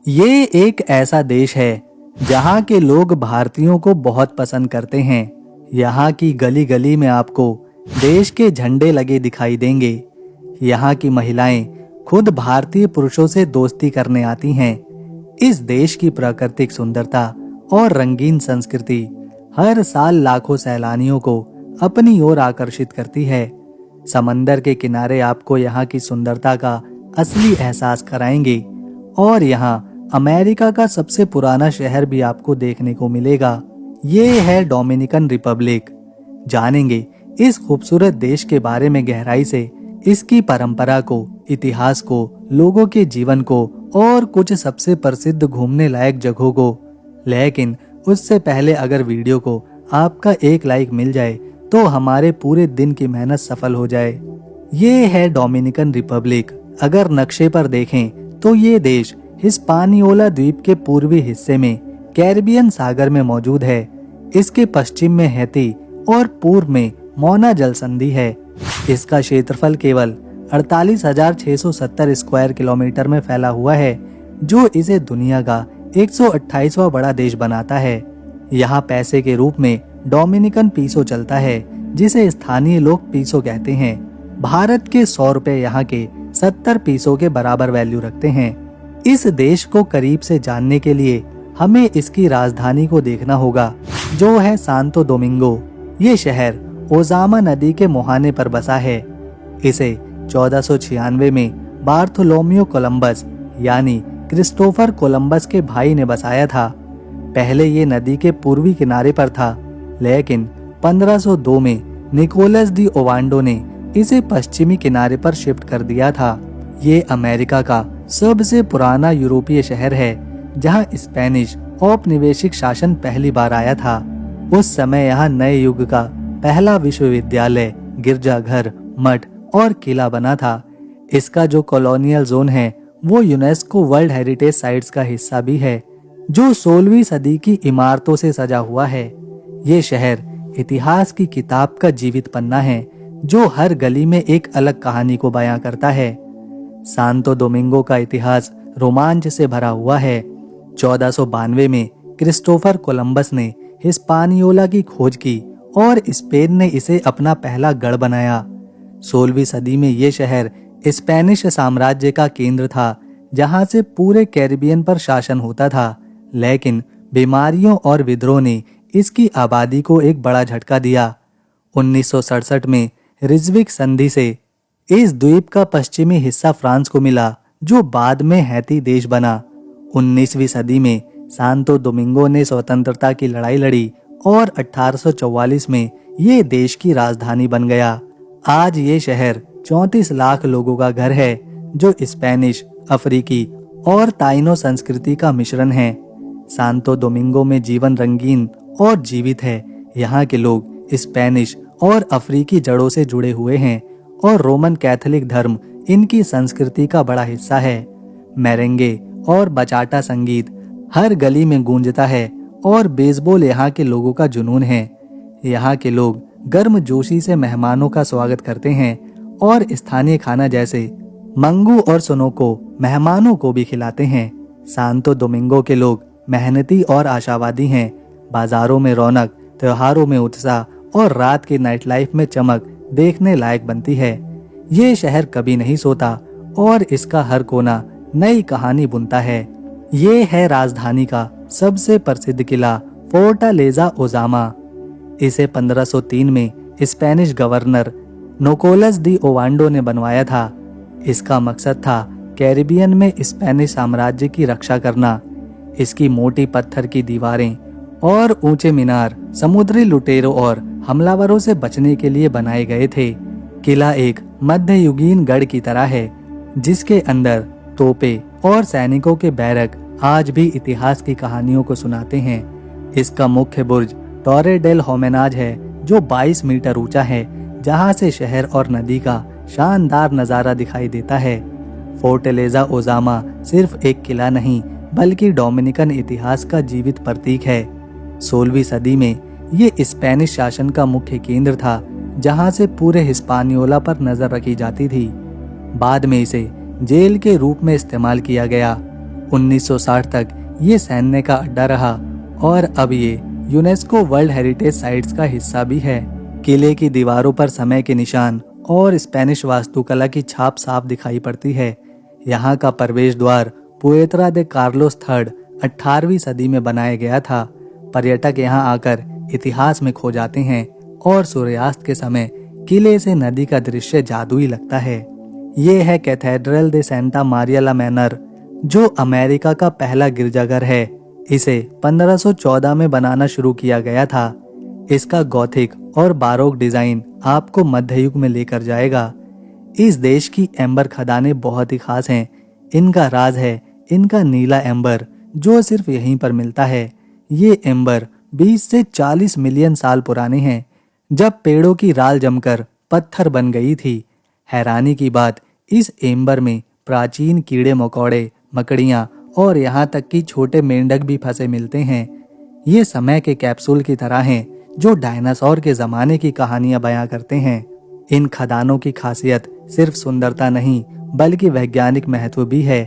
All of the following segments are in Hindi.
ये एक ऐसा देश है जहाँ के लोग भारतीयों को बहुत पसंद करते हैं। यहाँ की गली गली में आपको देश के झंडे लगे दिखाई देंगे। यहाँ की महिलाएं खुद भारतीय पुरुषों से दोस्ती करने आती हैं। इस देश की प्राकृतिक सुंदरता और रंगीन संस्कृति हर साल लाखों सैलानियों को अपनी ओर आकर्षित करती है। समंदर के किनारे आपको यहाँ की सुंदरता का असली एहसास कराएंगे और यहाँ अमेरिका का सबसे पुराना शहर भी आपको देखने को मिलेगा। ये है डोमिनिकन रिपब्लिक। जानेंगे इस खूबसूरत देश के बारे में गहराई से, इसकी परंपरा को, इतिहास को, लोगों के जीवन को और कुछ सबसे प्रसिद्ध घूमने लायक जगहों को। लेकिन उससे पहले अगर वीडियो को आपका एक लाइक मिल जाए तो हमारे पूरे दिन की मेहनत सफल हो जाए। ये है डोमिनिकन रिपब्लिक। अगर नक्शे पर देखें तो ये देश हिस्पानियोला द्वीप के पूर्वी हिस्से में कैरिबियन सागर में मौजूद है। इसके पश्चिम में हैती और पूर्व में मोना जल संधि है। इसका क्षेत्रफल केवल 48,670 स्क्वायर किलोमीटर में फैला हुआ है, जो इसे दुनिया का 128वां बड़ा देश बनाता है। यहाँ पैसे के रूप में डोमिनिकन पीसो चलता है, जिसे स्थानीय लोग पीसो कहते हैं। भारत के 100 रुपए यहाँ के 70 पीसो के बराबर वैल्यू रखते हैं। इस देश को करीब से जानने के लिए हमें इसकी राजधानी को देखना होगा, जो है सांतो दोमिंगो। ये शहर ओजामा नदी के मुहाने पर बसा है। इसे 1496 में बार्थोलोम्यू कोलंबस यानी क्रिस्टोफर कोलंबस के भाई ने बसाया था। पहले ये नदी के पूर्वी किनारे पर था, लेकिन 1502 में निकोलस डी ओवांडो ने इसे पश्चिमी किनारे पर शिफ्ट कर दिया था। ये अमेरिका का सबसे पुराना यूरोपीय शहर है, जहां स्पेनिश औपनिवेशिक शासन पहली बार आया था। उस समय यहाँ नए युग का पहला विश्वविद्यालय, गिरजाघर, मठ और किला बना था। इसका जो कॉलोनियल जोन है वो यूनेस्को वर्ल्ड हेरिटेज साइट्स का हिस्सा भी है, जो 16वीं सदी की इमारतों से सजा हुआ है। ये शहर इतिहास की किताब का जीवित पन्ना है, जो हर गली में एक अलग कहानी को बयां करता है। सांतो दोमिंगो का इतिहास रोमांच से भरा हुआ है। 1492 में क्रिस्टोफर कोलंबस ने हिस्पानियोला की खोज की और स्पेन ने इसे अपना पहला गढ़ बनाया। 16वीं सदी में ये शहर स्पेनिश साम्राज्य का केंद्र था, जहां से पूरे कैरिबियन पर शासन होता था। लेकिन बीमारियों और विद्रोह ने इसकी आबादी को एक बड़ा झटका दिया। 1967 में रिजविक संधि से इस द्वीप का पश्चिमी हिस्सा फ्रांस को मिला, जो बाद में हैती देश बना। 19वीं सदी में सांतो दोमिंगो ने स्वतंत्रता की लड़ाई लड़ी और 1844 में ये देश की राजधानी बन गया। आज ये शहर 34 लाख लोगों का घर है, जो स्पेनिश, अफ्रीकी और ताइनो संस्कृति का मिश्रण है। सांतो दोमिंगो में जीवन रंगीन और जीवित है। यहाँ के लोग स्पेनिश और अफ्रीकी जड़ों से जुड़े हुए हैं और रोमन कैथोलिक धर्म इनकी संस्कृति का बड़ा हिस्सा है। मेरेंगे और बचाटा संगीत हर गली में गूंजता है और बेसबॉल यहाँ के लोगों का जुनून है। यहाँ के लोग गर्मजोशी से मेहमानों का स्वागत करते हैं और स्थानीय खाना जैसे मंगू और सुनोको मेहमानों को भी खिलाते हैं। सांतो दोमिंगो के लोग मेहनती और आशावादी हैं। बाजारों में रौनक, त्योहारों में उत्साह और रात की नाइट लाइफ में चमक देखने लायक बनती है। ये शहर कभी नहीं सोता और इसका हर कोना नई कहानी बुनता है। ये है राजधानी का सबसे प्रसिद्ध किला, फोर्टालेजा ओजामा। इसे 1503 में स्पेनिश गवर्नर निकोलस डी ओवांडो ने बनवाया था। इसका मकसद था कैरिबियन में स्पेनिश साम्राज्य की रक्षा करना। इसकी मोटी पत्थर की दीवारें और ऊंचे मीनार समुद्री लुटेरों और हमलावरों से बचने के लिए बनाए गए थे। किला एक मध्ययुगीन गढ़ की तरह है, जिसके अंदर तोपे और सैनिकों के बैरक आज भी इतिहास की कहानियों को सुनाते हैं। इसका मुख्य बुर्ज टॉरे डेल होमेनाज है, जो 22 मीटर ऊंचा है, जहां से शहर और नदी का शानदार नजारा दिखाई देता है। फोर्टालेजा ओजामा सिर्फ एक किला नहीं, बल्कि डोमिनिकन इतिहास का जीवित प्रतीक है। 16वीं सदी में ये स्पेनिश शासन का मुख्य केंद्र था, जहां से पूरे हिस्पानियोला पर नजर रखी जाती थी। बाद में इसे जेल के रूप में इस्तेमाल किया गया। 1960 तक ये सैन्य का अड्डा रहा और अब ये यूनेस्को वर्ल्ड हेरिटेज साइट्स का हिस्सा भी है। किले की दीवारों पर समय के निशान और स्पेनिश वास्तुकला की छाप साफ दिखाई पड़ती है। यहाँ का प्रवेश द्वार पुएत्रा दे कार्लोस III 18वीं सदी में बनाया गया था। पर्यटक यहाँ आकर इतिहास में खो जाते हैं और सूर्यास्त के समय किले से नदी का दृश्य जादुई लगता है। ये है कैथेड्रल दे सेंटा मारिया ला मैनर, जो अमेरिका का पहला गिरजाघर है। इसे 1514 में बनाना शुरू किया गया था। इसका गॉथिक और बारोक डिजाइन आपको मध्य युग में लेकर जाएगा। इस देश की एम्बर खदानें बहुत ही खास हैं। इनका राज है इनका नीला एम्बर, जो सिर्फ यहीं पर मिलता है। ये एम्बर 20 से 40 मिलियन साल पुराने हैं, जब पेड़ों की राल जमकर पत्थर बन गई थी। हैरानी की बात, इस एम्बर में प्राचीन कीड़े मकोड़े, मकड़ियाँ और यहाँ तक कि छोटे मेंढक भी फंसे मिलते हैं। ये समय के कैप्सूल की तरह हैं, जो डायनासोर के ज़माने की कहानियाँ बयां करते हैं। इन खदानों की खासियत सिर्फ सुंदरता नहीं, बल्कि वैज्ञानिक महत्व भी है।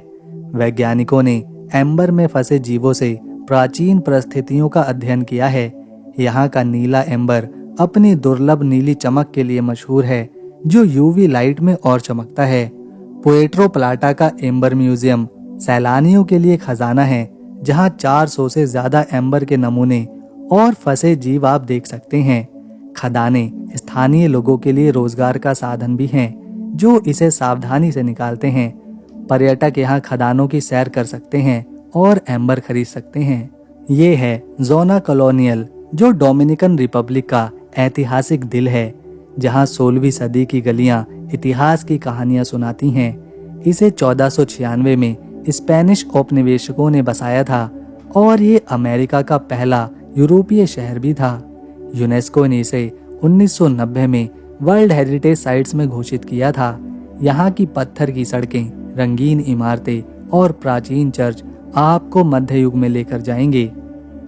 वैज्ञानिकों ने एम्बर में फंसे जीवों से प्राचीन परिस्थितियों का अध्ययन किया है। यहाँ का नीला एम्बर अपनी दुर्लभ नीली चमक के लिए मशहूर है, जो यूवी लाइट में और चमकता है। पुएट्रो प्लाटा का एम्बर म्यूजियम सैलानियों के लिए खजाना है, जहाँ 400 से ज्यादा एम्बर के नमूने और फंसे जीव आप देख सकते हैं। खदानें स्थानीय लोगों के लिए रोजगार का साधन भी हैं, जो इसे सावधानी से निकालते हैं। पर्यटक यहाँ खदानों की सैर कर सकते हैं और एम्बर खरीद सकते हैं। ये है जोना कॉलोनियल, जो डोमिनिकन रिपब्लिक का ऐतिहासिक दिल है, जहाँ 16वीं सदी की गलियां इतिहास की कहानियां सुनाती हैं। इसे 1496 में स्पेनिश औपनिवेशकों ने बसाया था और ये अमेरिका का पहला यूरोपीय शहर भी था। यूनेस्को ने इसे 1990 में वर्ल्ड हेरिटेज साइट्स में घोषित किया था। यहाँ की पत्थर की सड़कें, रंगीन इमारतें और प्राचीन चर्च आपको मध्य युग में लेकर जाएंगे।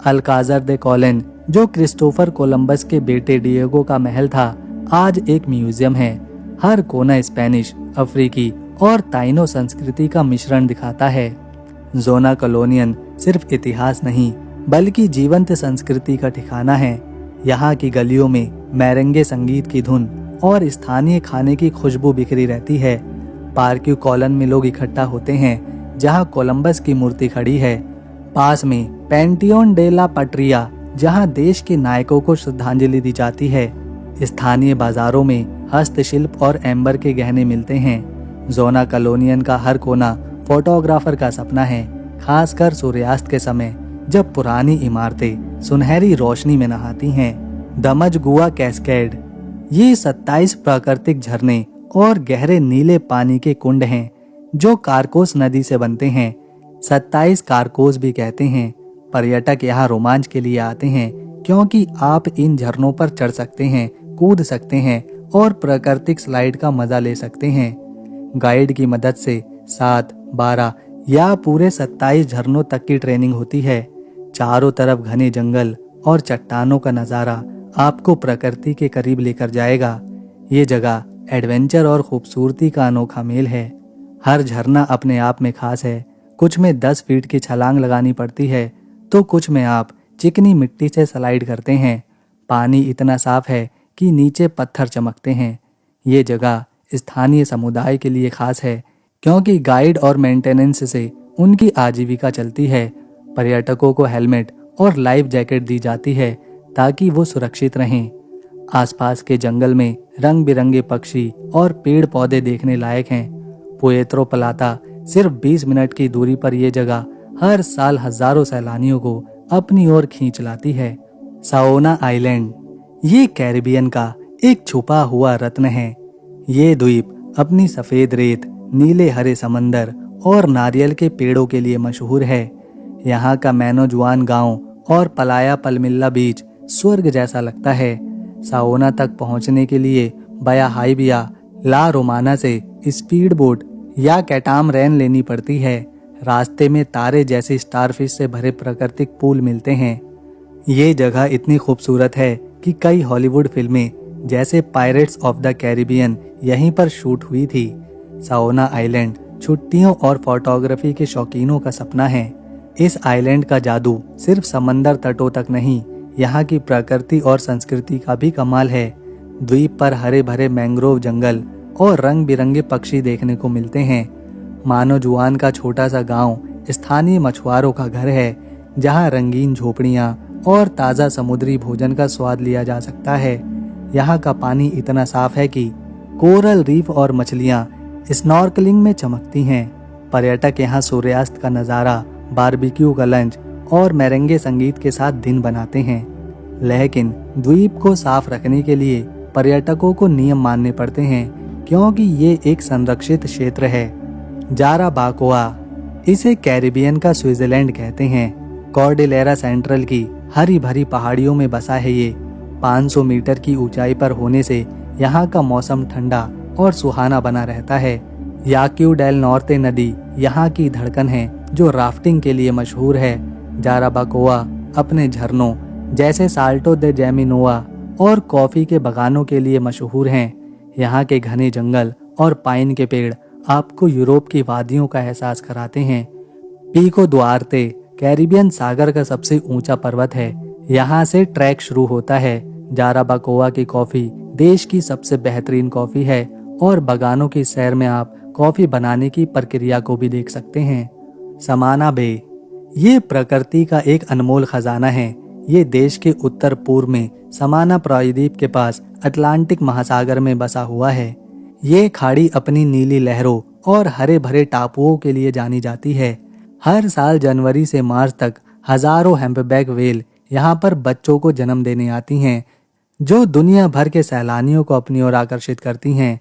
अल्काज़र दे कोलेन, जो क्रिस्टोफर कोलंबस के बेटे डिएगो का महल था, आज एक म्यूजियम है। हर कोना स्पेनिश, अफ्रीकी और ताइनो संस्कृति का मिश्रण दिखाता है। जोना कॉलोनियन सिर्फ इतिहास नहीं, बल्कि जीवंत संस्कृति का ठिकाना है। यहाँ की गलियों में मेरेंगे संगीत की धुन और स्थानीय खाने की खुशबू बिखरी रहती है। पार्क्यू कॉलन में लोग इकट्ठा होते हैं, जहाँ कोलंबस की मूर्ति खड़ी है। पास में पेंटियोन डे ला पट्रिया, जहाँ देश के नायकों को श्रद्धांजलि दी जाती है। स्थानीय बाजारों में हस्तशिल्प और एम्बर के गहने मिलते हैं। जोना कॉलोनियन का हर कोना फोटोग्राफर का सपना है, खासकर सूर्यास्त के समय, जब पुरानी इमारतें सुनहरी रोशनी में नहाती हैं। दमजगुआ कैस्केड, ये 27 प्राकृतिक झरने और गहरे नीले पानी के कुंड हैं, जो कारकोस नदी से बनते हैं। 27 कारकोस भी कहते हैं। पर्यटक यहाँ रोमांच के लिए आते हैं, क्योंकि आप इन झरनों पर चढ़ सकते हैं, कूद सकते हैं और प्राकृतिक स्लाइड का मजा ले सकते हैं। गाइड की मदद से 7, 12 या पूरे 27 झरनों तक की ट्रेनिंग होती है। चारों तरफ घने जंगल और चट्टानों का नजारा आपको प्रकृति के करीब लेकर जाएगा। ये जगह एडवेंचर और खूबसूरती का अनोखा मेल है। हर झरना अपने आप में खास है। कुछ में 10 फीट की छलांग लगानी पड़ती है, तो कुछ में आप चिकनी मिट्टी से स्लाइड करते हैं। पानी इतना साफ है कि नीचे पत्थर चमकते हैं। ये जगह स्थानीय समुदाय के लिए खास है, क्योंकि गाइड और मेंटेनेंस से उनकी आजीविका चलती है। पर्यटकों को हेलमेट और लाइफ जैकेट दी जाती है, ताकि वो सुरक्षित रहें। आसपास के जंगल में रंग बिरंगे पक्षी और पेड़ पौधे देखने लायक हैं। पुएत्रो प्लाटा सिर्फ 20 मिनट की दूरी पर यह जगह हर साल हजारों सैलानियों को अपनी ओर खींच लाती है। साओना आइलैंड, ये कैरिबियन का एक छुपा हुआ रत्न है। ये द्वीप अपनी सफेद रेत, नीले हरे समंदर और नारियल के पेड़ों के लिए मशहूर है। यहाँ का मैनोजुआन गांव और पलाया पलमिल्ला बीच स्वर्ग जैसा लगता है। साओना तक पहुँचने के लिए बाया हाइबिया ला रोमाना से स्पीड बोट या कैटामरैन लेनी पड़ती है। रास्ते में तारे जैसे स्टारफिश से भरे प्राकृतिक पूल मिलते हैं। ये जगह इतनी खूबसूरत है कि कई हॉलीवुड फिल्में जैसे पायरेट्स ऑफ द कैरिबियन यहीं पर शूट हुई थी। साओना आइलैंड छुट्टियों और फोटोग्राफी के शौकीनों का सपना है। इस आइलैंड का जादू सिर्फ समंदर तटों तक नहीं, यहाँ की प्रकृति और संस्कृति का भी कमाल है। द्वीप पर हरे भरे मैंग्रोव जंगल और रंग बिरंगे पक्षी देखने को मिलते हैं। मानोजुआन का छोटा सा गांव स्थानीय मछुआरों का घर है, जहां रंगीन झोपड़ियां और ताज़ा समुद्री भोजन का स्वाद लिया जा सकता है। यहाँ का पानी इतना साफ है कि कोरल रीफ और मछलियां स्नॉर्कलिंग में चमकती हैं। पर्यटक यहाँ सूर्यास्त का नज़ारा, बारबेक्यू का लंच और मेरेंगे संगीत के साथ दिन बनाते हैं। लेकिन द्वीप को साफ रखने के लिए पर्यटकों को नियम मानने पड़ते हैं, क्योंकि ये एक संरक्षित क्षेत्र है। जाराबाकोआ, इसे कैरिबियन का स्विट्जरलैंड कहते हैं। कॉर्डिलेरा सेंट्रल की हरी भरी पहाड़ियों में बसा है ये। 500 मीटर की ऊंचाई पर होने से यहाँ का मौसम ठंडा और सुहाना बना रहता है। याक्यू डेल नॉर्ते नदी यहाँ की धड़कन है, जो राफ्टिंग के लिए मशहूर है। जाराबाकोआ अपने झरनों जैसे साल्टो दे जेमिनोआ और कॉफी के बगानों के लिए मशहूर हैं। यहाँ के घने जंगल और पाइन के पेड़ आपको यूरोप की वादियों का एहसास कराते हैं। पीको दुआर्ते कैरिबियन सागर का सबसे ऊंचा पर्वत है। यहाँ से ट्रैक शुरू होता है। जाराबाकोआ की कॉफी देश की सबसे बेहतरीन कॉफी है और बगानों की सैर में आप कॉफी बनाने की प्रक्रिया को भी देख सकते हैं। समाना बे, ये प्रकृति का एक अनमोल खजाना है। ये देश के उत्तर पूर्व में समाना प्रायद्वीप के पास अटलांटिक महासागर में बसा हुआ है। ये खाड़ी अपनी नीली लहरों और हरे भरे टापुओं के लिए जानी जाती है। हर साल जनवरी से मार्च तक हजारों हम्पबैक व्हेल यहाँ पर बच्चों को जन्म देने आती हैं, जो दुनिया भर के सैलानियों को अपनी ओर आकर्षित करती हैं।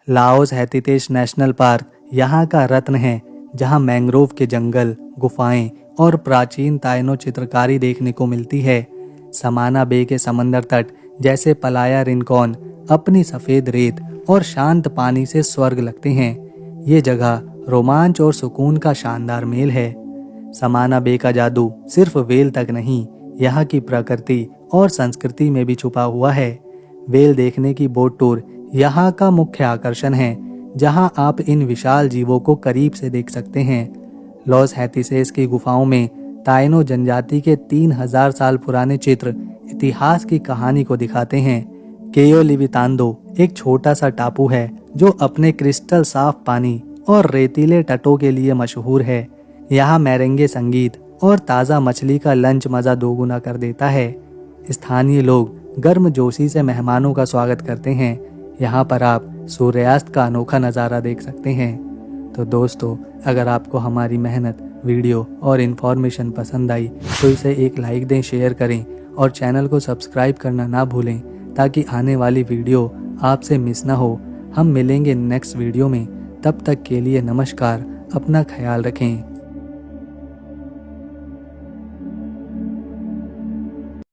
लाओस हेरिटेज नेशनल पार्क यहाँ का रत्न है, जहाँ मैंग्रोव के जंगल, गुफाएं और प्राचीन ताइनो चित्रकारी देखने को मिलती है। समाना बे के समंदर तट जैसे पलाया रिंकॉन अपनी सफेद रेत और शांत पानी से स्वर्ग लगते हैं। ये जगह रोमांच और सुकून का शानदार मेल है। समाना बे का जादू सिर्फ वेल तक नहीं, यहाँ की प्रकृति और संस्कृति में भी छुपा हुआ है। वेल देखने की बोट टूर यहाँ का मुख्य आकर्षण है, जहाँ आप इन विशाल जीवों को करीब से देख सकते हैं। लॉस हैतिसेस की गुफाओं में ताइनो जनजाति के 3000 साल पुराने चित्र इतिहास की कहानी को दिखाते हैं। केयो लिवितांदो एक छोटा सा टापू है, जो अपने क्रिस्टल साफ पानी और रेतीले तटों के लिए मशहूर है। यहाँ मेरेंगे संगीत और ताज़ा मछली का लंच मज़ा दोगुना कर देता है। स्थानीय लोग गर्मजोशी से मेहमानों का स्वागत करते हैं। यहाँ पर आप सूर्यास्त का अनोखा नज़ारा देख सकते हैं। तो दोस्तों, अगर आपको हमारी मेहनत, वीडियो और इन्फॉर्मेशन पसंद आई तो इसे एक लाइक दें, शेयर करें और चैनल को सब्सक्राइब करना ना भूलें, ताकि आने वाली वीडियो आपसे मिस ना हो। हम मिलेंगे नेक्स्ट वीडियो में। तब तक के लिए नमस्कार, अपना ख्याल रखें।